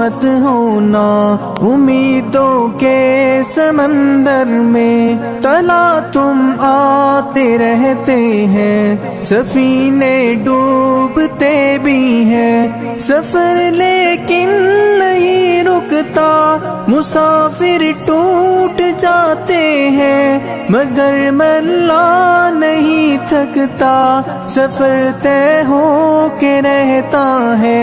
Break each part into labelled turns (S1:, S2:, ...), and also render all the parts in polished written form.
S1: مت ہونا، امیدوں کے سمندر میں تلا تم آتے رہتے ہیں، سفینے ڈوبتے بھی ہیں، سفر لیکن نہیں رکتا، مسافر ٹوٹ جاتے ہیں، مگر ملا نہیں تھکتا، سفر طے ہو کے رہتا ہے،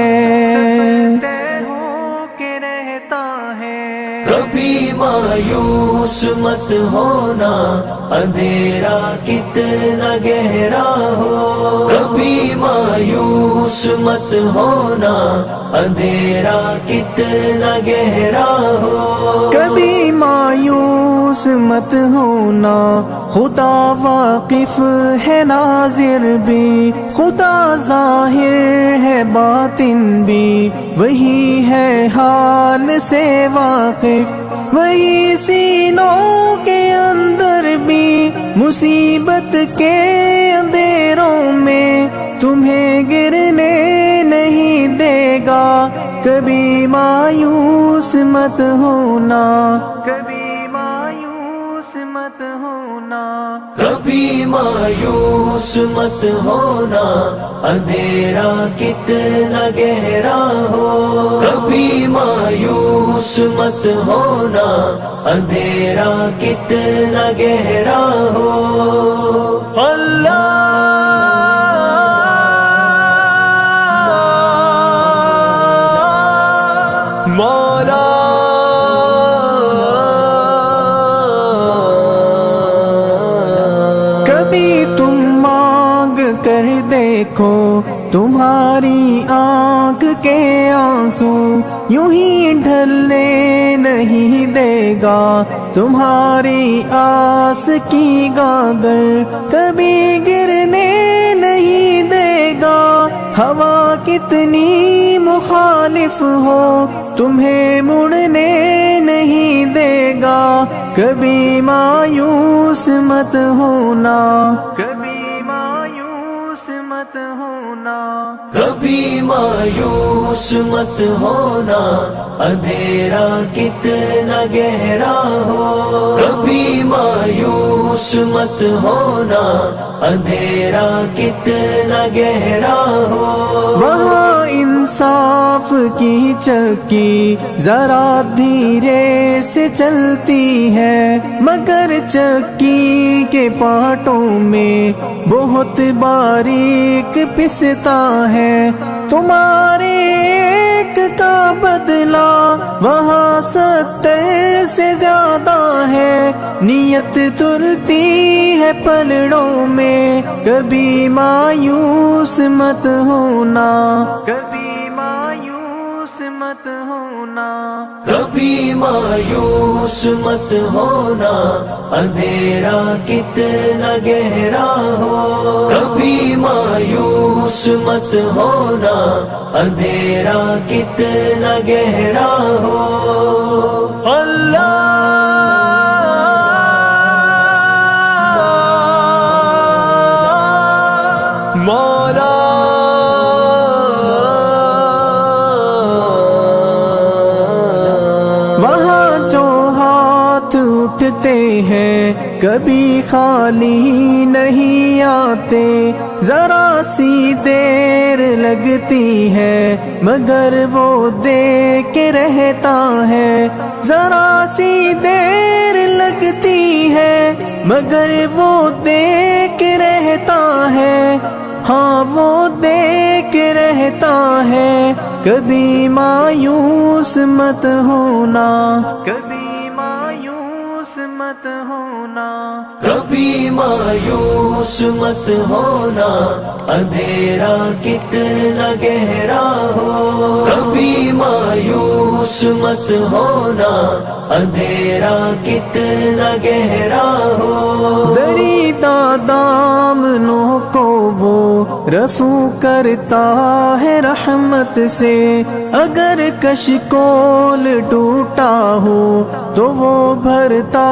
S2: کبھی مایوس مت ہونا، اندھیرا کتنا گہرا ہو، کبھی مایوس مت ہونا، اندھیرا کتنا گہرا ہو،
S1: کبھی مایوس مت ہونا، خدا واقف ہے ناظر بھی، خدا ظاہر ہے باطن بھی، وہی ہے حال سے واقف، وہی سینوں کے اندر بھی، مصیبت کے اندھیروں میں تمہیں گرنے نہیں دے گا، کبھی مایوس مت ہونا، کبھی مایوس مت ہونا،
S2: کبھی مایوس مت ہونا، اندھیرا کتنا گہرا ہو، کبھی مایوس مت ہونا، اندھیرا کتنا گہرا ہو، اللہ مولا
S1: کبھی تم مانگ کر دیکھو، تمہاری آنکھ کے آنسو یوں ہی ڈھلنے نہیں دے گا، تمہاری آس کی گاگر کبھی گرنے نہیں دے گا، ہوا کتنی مخالف ہو تمہیں مڑنے نہیں دے گا، کبھی مایوس مت ہونا، کبھی مایوس مت ہونا،
S2: کبھی مایوس مت ہونا، اندھیرا کتنا گہرا ہو، کبھی مایوس مت ہونا، اندھیرا کتنا گہرا ہو،
S1: وہاں انصاف کی چکی ذرا دھیرے سے چلتی ہے، مگر چکی کے پارٹوں میں بہت باریک پستا ہے، تمہارے ایک کا بدلہ وہاں 70 سے زیادہ ہے، نیت تلتی ہے پلڑوں میں، کبھی مایوس مت ہونا، کبھی مایوس مت ہونا،
S2: کبھی مایوس مت ہونا، اندھیرا کتنا گہرا ہو، کبھی مایوس مت ہونا، اندھیرا کتنا گہرا ہو، اللہ مولا
S1: وہاں جو ہاتھ اٹھتے ہیں کبھی خالی نہیں آتے، ذرا سی دیر لگتی ہے مگر وہ دے کے رہتا ہے، ذرا سی دیر لگتی ہے مگر وہ دے کے رہتا ہے، ہاں وہ دے کے رہتا ہے، کبھی مایوس مت ہونا، کبھی مایوس مت ہونا،
S2: کبھی مایوس مت ہونا، اندھیرا کتنا گہرا ہو، کبھی مایوس مت ہونا، اندھیرا کتنا گہرا ہو،
S1: دریدہ دامنوں کو وہ رفو کرتا ہے رحمت سے، اگر کشکول ٹوٹا ہو تو وہ بھرتا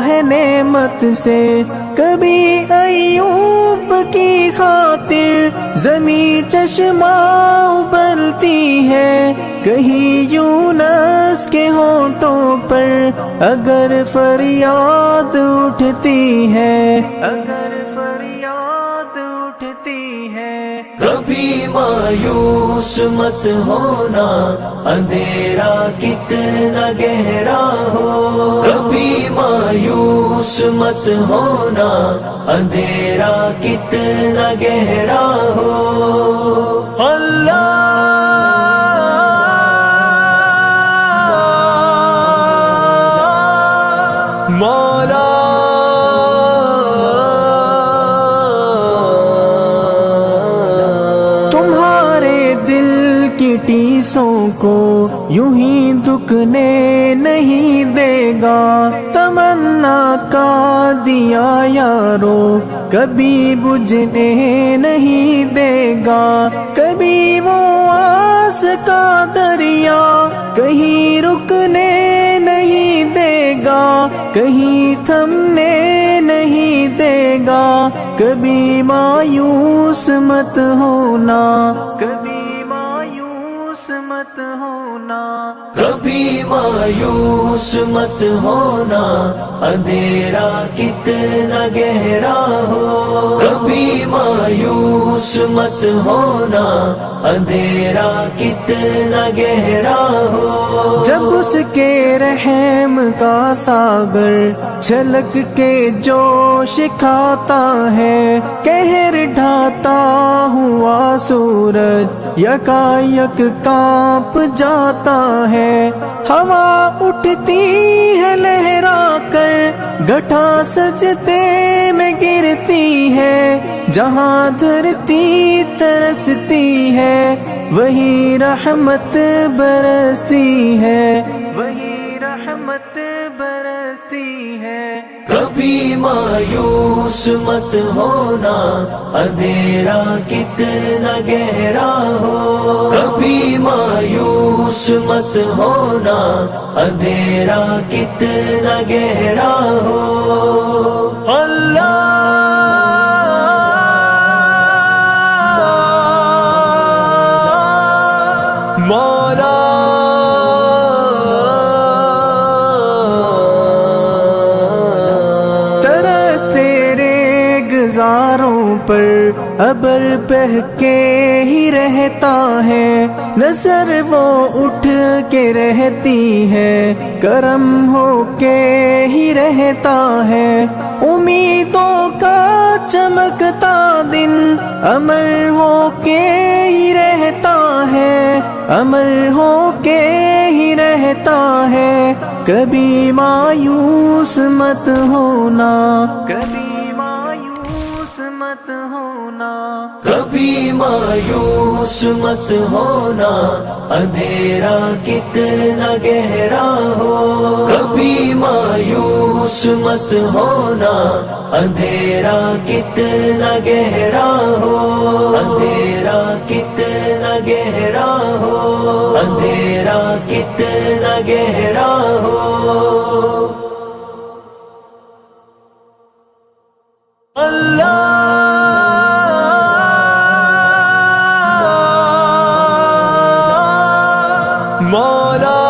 S1: ہے نعمت سے، کبھی ایوب کی خاطر زمیں چشمہ ابلتی ہے، کہیں یونس کے ہونٹوں پر اگر فریاد اٹھتی ہے، اگر فریاد اٹھتی ہے،
S2: کبھی مایوس مت ہونا، اندھیرا کتنا گہرا ہو، کبھی مایوس مت ہونا، اندھیرا کتنا گہرا ہو۔ اللہ مولا
S1: تمہارے دل کی ٹیسوں کو یوں ہی دکھنے نہیں دے گا، تمنا کا دیا یارو کبھی بجھنے نہیں دے گا، کبھی وہ آس کا دریا کہیں رکنے نہیں دے گا، کہیں تھمنے نہیں دے گا، کبھی مایوس مت ہونا، کبھی مایوس مت ہونا،
S2: کبھی مایوس مت ہونا، اندھیرا کتنا گہرا ہو، کبھی مایوس مت ہونا، اندھیرا کتنا گہرا ہو۔
S1: جب اس کے رحم کا ساگر چھلک کے جوش کھاتا ہے، قہر ڈھاتا ہوا سورج یکایک کانپ جاتا ہے، ہوا اٹھتی ہے لہرا کر گھٹا سجدے میں گرتی ہے، جہاں دھرتی ترستی ہے وہی رحمت برستی ہے، وہی رحمت برستی ہے۔
S2: کبھی مایوس مت ہونا، اندھیرا کتنا گہرا ہو، کبھی مایوس مت ہونا، اندھیرا کتنا گہرا ہو۔ اللہ مولا
S1: ترس تیرے گزاروں پر ابر بہہ کے ہی رہتا ہے، نظر وہ اٹھ کے رہتی ہے، کرم ہو کے ہی رہتا ہے، امیدوں کا چمکتا دن امر ہو کے ہی رہتا ہے، امر ہو کے ہی رہتا ہے، کبھی مایوس مت ہونا، کبھی مایوس مت ہونا،
S2: کبھی مایوس مت ہونا، اندھیرا کتنا گہرا ہو، کبھی مایوس مت ہونا، اندھیرا کتنا گہرا ہو، اندھیرا کتنا گہرا ہو، اندھیرا کتنا گہرا ہو۔ اللہ مولا